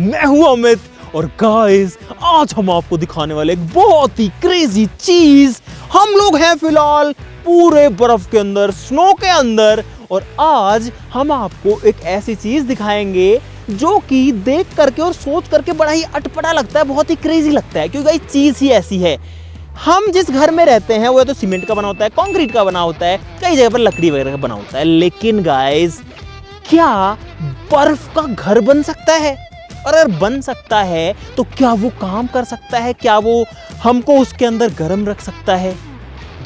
मैं हूं अमित और गाइस आज हम आपको दिखाने वाले एक बहुत ही क्रेजी चीज। हम लोग हैं फिलहाल पूरे बर्फ के अंदर, स्नो के अंदर, और आज हम आपको एक ऐसी चीज दिखाएंगे जो कि देख करके और सोच करके बड़ा ही अटपटा लगता है, बहुत ही क्रेजी लगता है, क्योंकि गाइस चीज ही ऐसी है। हम जिस घर में रहते हैं वो तो सीमेंट का बना होता है, कंक्रीट का बना होता है, कई जगह पर लकड़ी वगैरह का बना होता है, लेकिन गाइस क्या बर्फ का घर बन सकता है? और अगर बन सकता है तो क्या वो काम कर सकता है? क्या वो हमको उसके अंदर गर्म रख सकता है?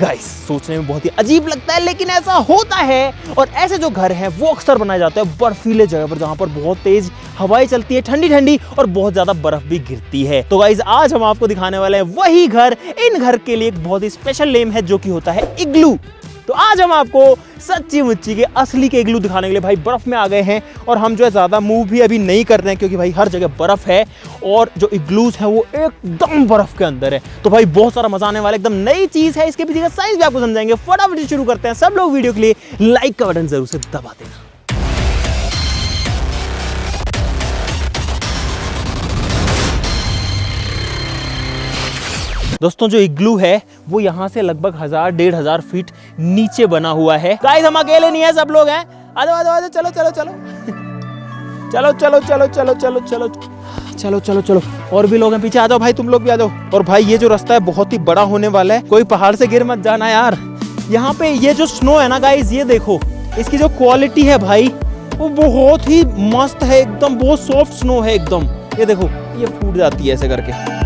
गाइस सोचने में बहुत ही अजीब लगता है, लेकिन ऐसा होता है। और ऐसे जो घर हैं वो अक्सर बनाए जाते हैं बर्फीले जगह पर, जहां पर बहुत तेज हवाएं चलती है, ठंडी ठंडी, और बहुत ज्यादा बर्फ भी गिरती है। तो गाइस आज हम आपको दिखाने वाले हैं वही घर। इन घर के लिए एक बहुत ही स्पेशल नेम है जो कि होता है इग्लू। तो आज हम आपको सच्ची मुच्ची के असली के इग्लू दिखाने के लिए भाई बर्फ में आ गए हैं, और हम जो है ज्यादा मूव भी अभी नहीं कर रहे हैं क्योंकि भाई हर जगह बर्फ है और जो इग्लूज हैं वो एकदम बर्फ के अंदर है। तो भाई बहुत सारा मजा आने वाला, एकदम नई चीज है, इसके पीछे का साइंस भी आपको समझाएंगे। फटाफट शुरू करते हैं। सब लोग वीडियो के लिए लाइक का बटन जरूर से दबा देना। दोस्तों जो इग्लू है वो यहाँ से लगभग 1000-1500 फीट नीचे बना हुआ है। गाइस हम अकेले नहीं है, सब लोग हैं। आ जाओ आ जाओ, चलो चलो चलो चलो चलो चलो चलो चलो चलो चलो चलो चलो, और भी लोग हैं पीछे। आ जाओ भाई, तुम लोग भी आ जाओ। और भाई ये जो रास्ता है बहुत ही बड़ा होने वाला है, कोई पहाड़ से गिर मत जाना यार। यहाँ पे ये जो स्नो है ना गाइस, ये देखो इसकी जो क्वालिटी है भाई वो बहुत ही मस्त है, एकदम बहुत सॉफ्ट स्नो है एकदम। ये देखो ये फूट जाती है ऐसे करके।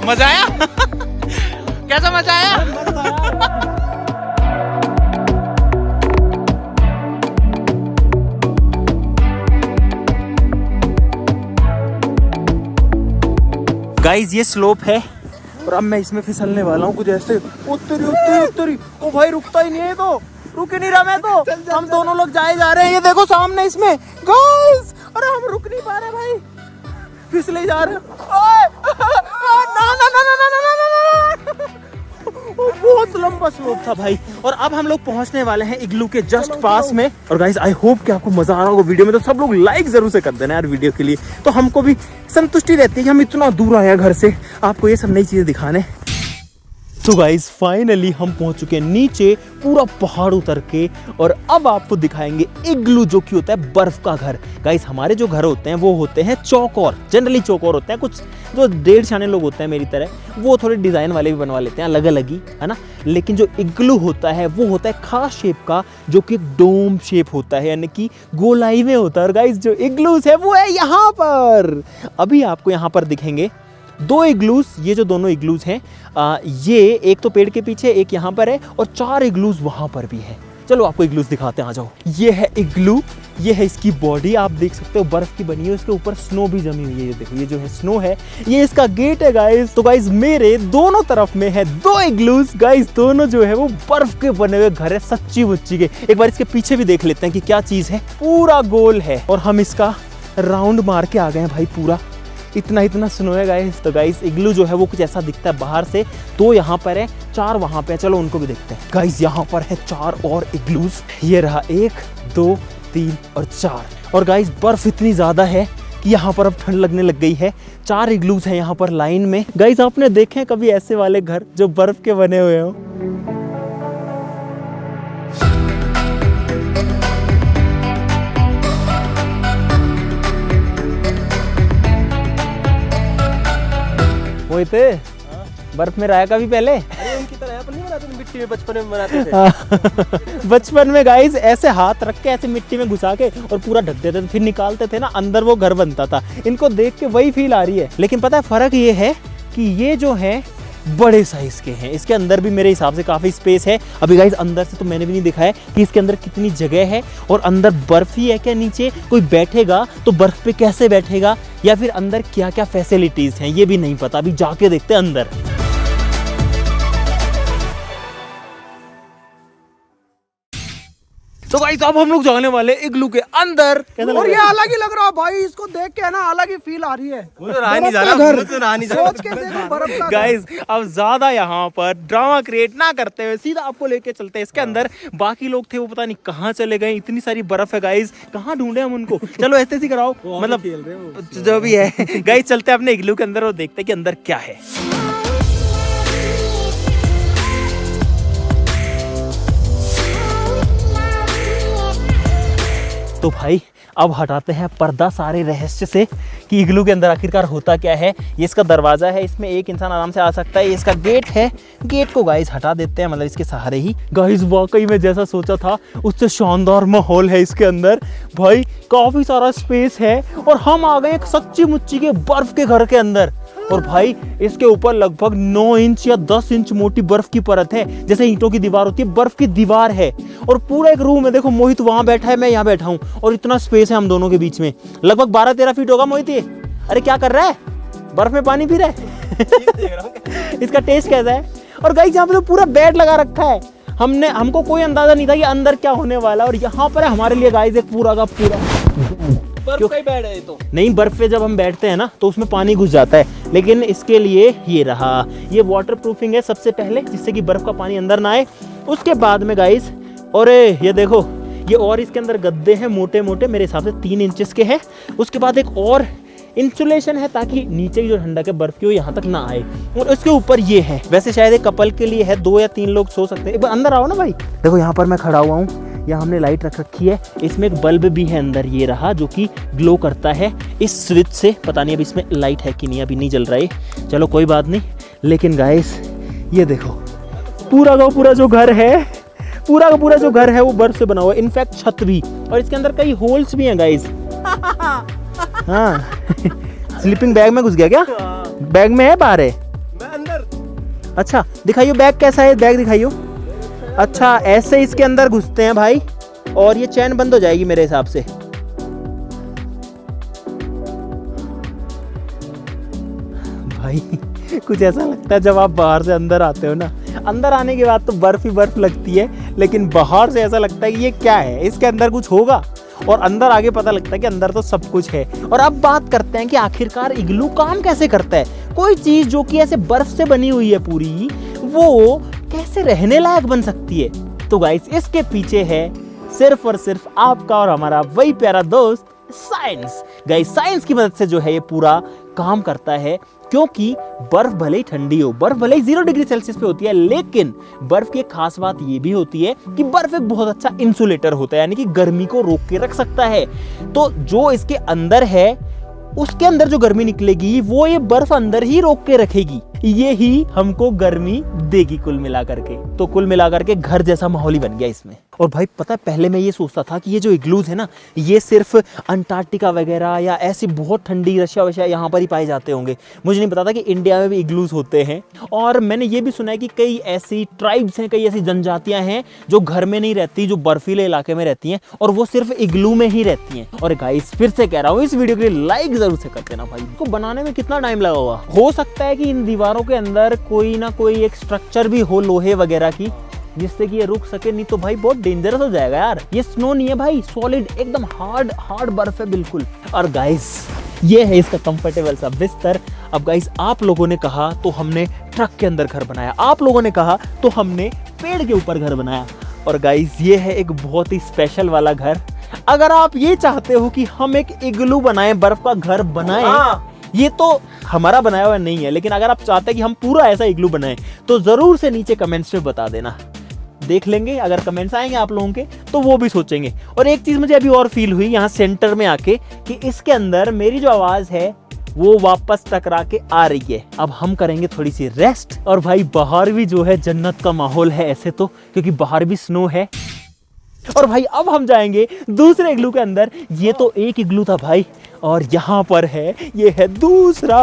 मजा आया? कैसा मजा आया? गाइस ये स्लोप है और अब मैं इसमें फिसलने वाला हूँ कुछ ऐसे। उत्तरी ओ भाई रुकता ही नहीं है, तो रुक ही नहीं रहा मैं तो। हम दोनों लोग जाए जा रहे हैं, ये देखो सामने इसमें गाइस। अरे हम रुक नहीं पा रहे भाई, फिसले जा रहे हैं। ना ना ना ना ना ना ना ना, बहुत लंबा स्लोप था भाई। और अब हम लोग पहुंचने वाले हैं इग्लू के जस्ट पास में। और गाइस आई होप कि आपको मजा आ रहा होगा वीडियो में, तो सब लोग लाइक जरूर से कर देना यार वीडियो के लिए, तो हमको भी संतुष्टि रहती है कि हम इतना दूर आए हैं घर से आपको ये सब नई चीजें दिखाने। तो गाइस फाइनली हम पहुंच चुके हैं नीचे, पूरा पहाड़ उतर के, और अब आपको दिखाएंगे इग्लू जो कि होता है बर्फ का घर। गाइस हमारे जो घर होते हैं वो होते हैं चौकोर, जनरली चौकोर होते हैं। कुछ जो 1.5 लोग होते हैं मेरी तरह, वो थोड़े डिजाइन वाले भी बनवा लेते हैं अलग अलग ही, है ना। लेकिन जो इग्लू होता है वो होता है खास शेप का, जो कि डोम शेप होता है, यानी कि गोलाई में होता है। और गाइस जो इग्लूज है वो है यहाँ पर, अभी आपको यहाँ पर दिखेंगे 2 इग्लूज। ये जो दोनों इग्लूज हैं ये एक तो पेड़ के पीछे, एक यहाँ पर है, और 4 इग्लूज वहाँ पर भी है। चलो आपको इग्लूज दिखाते हैं, आ जाओ। ये है इग्लू, ये है इसकी बॉडी, आप देख सकते हो बर्फ की बनी है, उसके ऊपर स्नो भी जमी हुई है। ये देखो ये जो है स्नो है, ये इसका गेट है गाइस। तो गाइस मेरे दोनों तरफ में है 2 इग्लूज। गाइस दोनों जो है वो बर्फ के बने हुए घर है, सच्ची मुच्ची के। एक बार इसके पीछे भी देख लेते हैं कि क्या चीज है। पूरा गोल है और हम इसका राउंड मार के आ गए हैं भाई। पूरा इतना स्नो है गाइस। तो गाइस इग्लू जो है वो कुछ ऐसा दिखता है बाहर से। 2 यहाँ पर है, 4 वहाँ पे है, चलो उनको भी देखते हैं। गाइस यहाँ पर है 4 और इग्लूज, ये रहा 1 2 3 और 4। और गाइस बर्फ इतनी ज्यादा है कि यहाँ पर अब ठंड लगने लग गई है। 4 इग्लूज हैं यहाँ पर लाइन में। गाइस आपने देखे कभी ऐसे वाले घर जो बर्फ के बने हुए हो? थे बर्फ में रहा कभी पहले? उनकी तरह अपन नहीं बनाते थे, मिट्टी में बचपन में बनाते थे। बचपन में गाइस ऐसे हाथ रख के ऐसे मिट्टी में घुसा के और पूरा ढक देते थे, फिर निकालते थे ना, अंदर वो घर बनता था। इनको देख के वही फील आ रही है। लेकिन पता है फर्क ये है कि ये जो है बड़े साइज के हैं। इसके अंदर भी मेरे हिसाब से काफ़ी स्पेस है। अभी गाइस अंदर से तो मैंने भी नहीं दिखाया कि इसके अंदर कितनी जगह है और अंदर बर्फ ही है क्या, नीचे कोई बैठेगा तो बर्फ पे कैसे बैठेगा, या फिर अंदर क्या क्या फैसिलिटीज़ हैं ये भी नहीं पता। अभी जाके देखते हैं अंदर। तो गाइस अब हम लोग जाने वाले इग्लू के अंदर। और ये अलग ही लग रहा है भाई, इसको देख के ना अलग ही फील आ रही है। सोच के देखो बर्फ का गाइस अब ज्यादा यहाँ पर ड्रामा क्रिएट ना करते हुए सीधा आपको लेके चलते हैं इसके अंदर। बाकी लोग थे वो पता नहीं कहाँ चले गए, इतनी सारी बर्फ है गाइस, कहाँ ढूंढे हम उनको। चलो ऐसे ही कराओ, मतलब जो भी है गाइस चलते हैं अपने इग्लू के अंदर और देखते हैं कि अंदर क्या है। तो भाई अब हटाते हैं पर्दा सारे रहस्य से कि इग्लू के अंदर आखिरकार होता क्या है। ये इसका दरवाज़ा है, इसमें एक इंसान आराम से आ सकता है। ये इसका गेट है, गेट को गाइस हटा देते हैं, मतलब इसके सहारे ही। गाइस वाकई में जैसा सोचा था उससे शानदार माहौल है इसके अंदर भाई, काफ़ी सारा स्पेस है। और हम आ गए एक सच्ची मुच्ची के बर्फ़ के घर के अंदर। और भाई इसके ऊपर लगभग 9 इंच या 10 इंच मोटी बर्फ की परत है, जैसे ईंटों की दीवार होती है, बर्फ की दीवार है। और पूरा एक रूम है, देखो मोहित वहां बैठा है, मैं यहाँ बैठा हूँ, और इतना स्पेस है हम दोनों के बीच में, लगभग 12-13 फीट होगा मोहित ये। अरे क्या कर रहा है, बर्फ में पानी पी रहा है इसका टेस्ट कैसा है। और गाइस यहाँ पे तो पूरा बेड लगा रखा है, हमको कोई अंदाजा नहीं था कि अंदर क्या होने वाला। और यहाँ पर है हमारे लिए गाइस एक पूरा का पूरा बर्फ का ही बेड है तो नहीं, बर्फ पे जब हम बैठते हैं ना तो उसमें पानी घुस जाता है, लेकिन इसके लिए ये रहा, ये वाटर प्रूफिंग है सबसे पहले, जिससे कि बर्फ का पानी अंदर ना आए। उसके बाद में गाइस और ये देखो ये, और इसके अंदर गद्दे हैं मोटे मोटे, मेरे हिसाब से 3 इंचेस के हैं। उसके बाद एक और इंसुलेशन है ताकि नीचे की जो ठंडक है बर्फ की वो यहाँ तक ना आए। और उसके ऊपर ये है, वैसे शायद एक कपल के लिए है, 2 या 3 लोग सो सकते हैं। एक बार अंदर आओ ना भाई, देखो यहाँ पर मैं खड़ा हुआ हूँ, यहाँ हमने लाइट रख रखी है, इसमें एक बल्ब भी है अंदर, ये रहा, जो कि ग्लो करता है इस स्विच से। पता नहीं अभी इसमें लाइट है कि नहीं, अभी नहीं जल रहा है, चलो कोई बात नहीं। लेकिन गाइस ये देखो पूरा का पूरा जो घर है, पूरा का पूरा जो घर है वो बर्फ से बना हुआ है, इनफैक्ट छत भी, और इसके अंदर कई होल्स भी हैं गाइस। हाँ स्लीपिंग बैग में घुस गया क्या? बैग में है, बाहर है? मैं अंदर। अच्छा दिखाइयो बैग कैसा है, बैग दिखाइयो। अच्छा ऐसे इसके अंदर घुसते हैं भाई, और ये चैन बंद हो जाएगी मेरे हिसाब से। भाई कुछ ऐसा लगता है जब आप बाहर से अंदर आते हो ना, अंदर आने के बाद तो बर्फ ही बर्फ लगती है, लेकिन बाहर से ऐसा लगता है कि ये क्या है, इसके अंदर कुछ होगा, और अंदर आगे पता लगता है कि अंदर तो सब कुछ है। और अब बात करते हैं कि आखिरकार इग्लू काम कैसे करता है। कोई चीज जो कि ऐसे बर्फ से बनी हुई है पूरी, वो कैसे रहने लायक बन सकती है। तो गाइस इसके पीछे है सिर्फ और सिर्फ आपका और हमारा वही प्यारा दोस्त साइंस। गाइस साइंस की मदद से जो है ये पूरा काम करता है, क्योंकि बर्फ भले ही ठंडी हो, बर्फ भले ही 0 डिग्री सेल्सियस पे होती है, लेकिन बर्फ की एक खास बात ये भी होती है कि बर्फ एक बहुत अच्छा इंसुलेटर होता है, यानी कि गर्मी को रोक के रख सकता है। तो जो इसके अंदर है उसके अंदर जो गर्मी निकलेगी वो ये बर्फ अंदर ही रोक के रखेगी, ये ही हमको गर्मी देगी कुल मिलाकर के। तो कुल मिलाकर के घर जैसा माहौल ही बन गया इसमें। और भाई पता है पहले मैं ये सोचता था कि ये जो इग्लूज है ना, ये सिर्फ अंटार्कटिका वगैरह या ऐसी बहुत ठंडी रशिया वशिया यहाँ पर ही पाए जाते होंगे। मुझे नहीं पता था कि इंडिया में भी इग्लूज होते हैं। और मैंने ये भी सुना है कि कई ऐसी ट्राइब्स हैं, कई ऐसी जनजातियां हैं जो घर में नहीं रहती, जो बर्फीले इलाके में रहती हैं, और वो सिर्फ इग्लू में ही रहती हैं। और गाइस फिर से कह रहा हूँ, इस वीडियो के लिए लाइक जरूर से कर देना भाई। इसको बनाने में कितना टाइम लगा होगा, हो सकता है कि इन दीवारों के अंदर कोई ना कोई एक स्ट्रक्चर भी हो लोहे वगैरह की, जिससे कि ये रुक सके, नहीं तो भाई बहुत डेंजरस हो जाएगा यार। ये स्नो नहीं है भाई, सॉलिड एकदम हार्ड बर्फ है बिल्कुल। और गाइस ये है इसका कंफर्टेबल सा बिस्तर। अब गाइस आप लोगों ने कहा तो हमने ट्रक के अंदर घर बनाया, आप लोगों ने कहा तो हमने पेड़ के ऊपर घर बनाया। और गाइस ये है एक बहुत ही स्पेशल वाला घर। अगर आप ये चाहते हो कि हम एक इग्लू बनाएं, बर्फ का घर बनाएं, ये तो हमारा बनाया हुआ नहीं है, लेकिन अगर आप चाहते हैं कि हम पूरा ऐसा इग्लू बनाएं तो जरूर से नीचे कमेंट्स में बता देना, देख लेंगे। अगर कमेंट्स आएंगे आप लोगों के तो वो भी सोचेंगे। और एक चीज मुझे अभी और फील हुई यहाँ सेंटर में आके, कि इसके अंदर मेरी जो आवाज है वो वापस टकरा के आ रही है। अब हम करेंगे थोड़ी सी रेस्ट। और भाई बाहर भी जो है जन्नत का माहौल है ऐसे तो, क्योंकि बाहर भी स्नो है। और भाई अब हम जाएंगे दूसरे इग्लू के अंदर। ये तो एक इग्लू था भाई, और यहाँ पर है, ये है दूसरा।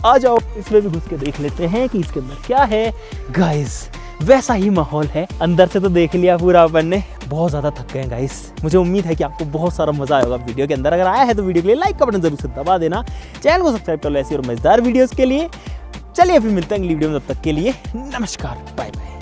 आ जाओ इसमें भी घुस के देख लेते हैं कि इसके अंदर क्या है। गाइस वैसा ही माहौल है, अंदर से तो देख लिया पूरा अपन ने। बहुत ज़्यादा थक गए गाइस। मुझे उम्मीद है कि आपको बहुत सारा मजा आएगा वीडियो के अंदर। अगर आया है तो वीडियो के लिए लाइक का बटन जरूर से दबा देना, चैनल को सब्सक्राइब कर लो ऐसी और मजेदार वीडियोस के लिए। चलिए फिर मिलते हैं अगली वीडियो में, तब तक के लिए नमस्कार, बाय बाय।